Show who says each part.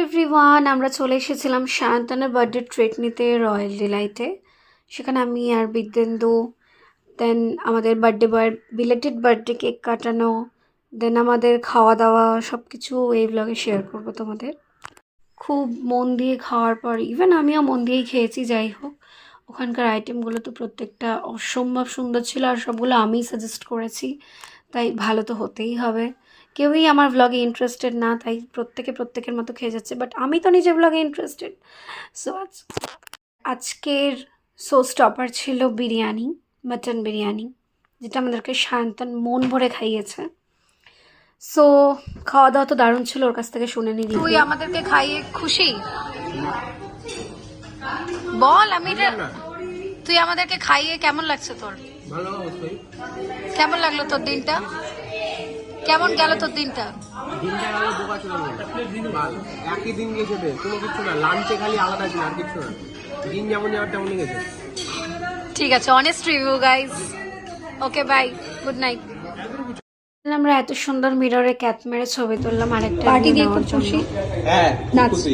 Speaker 1: Everyone, আমরা চলে এসেছিলাম সায়ন্তনের বার্থডে ট্রিট নিতে রয়্যাল ডিলাইটে। সেখানে আমি আর বিদ্যেন্দু, দেন আমাদের বার্থডে বয়ের বিলেটেড বার্থডে কেক কাটানো, দেন আমাদের খাওয়া দাওয়া সব কিছু এই ব্লগে শেয়ার করবো তোমাদের। খুব মন দিয়ে খাওয়ার পর ইভেন আমিও মন দিয়েই খেয়েছি। যাই হোক, ওখানকার আইটেমগুলো তো প্রত্যেকটা অসম্ভব সুন্দর ছিল আর সবগুলো আমিই সাজেস্ট করেছি, তাই ভালো তো হতেই হবে। কেউই আমার ভ্লগে ইন্টারেস্টেড না, তাই প্রত্যেকের মতো খেয়ে যাচ্ছে, বাট আমি তো নিজের ভ্লগে ইন্টারেস্টেড। সো আজকের শো স্টপার ছিল বিরিয়ানি, মাটন বিরিয়ানি, যেটা আমাদেরকে সায়ন্তন মন ভরে খাইয়েছে। সো খাওয়া দাওয়া তো দারুণ ছিল, ওর কাছ থেকে শুনে নিই। তুই আমাদেরকে খাইয়ে খুশি? বল, তুই আমাদেরকে খাইয়ে কেমন লাগছে তোর?
Speaker 2: ভালো, অবশ্যই।
Speaker 1: কেমন লাগলো তোর দিনটা? কেমন গেল তোর দিনটা?
Speaker 2: দিনটা গেল বোকা ছিল না, একই দিন গেছে রে, কোনো কিছু না, লাঞ্চে খালি আলাদা ছিল, আর কিছু না। দিন যেমন যাওয়ার তেমনই গেছে।
Speaker 1: ঠিক আছে, honest review guys. Okay bye, good night. আমরা এত সুন্দর মিররে ক্যাপ মেরে ছবি তুললাম আরেকটা পার্টি দিয়ে খুব খুশি।
Speaker 2: হ্যাঁ, খুশি।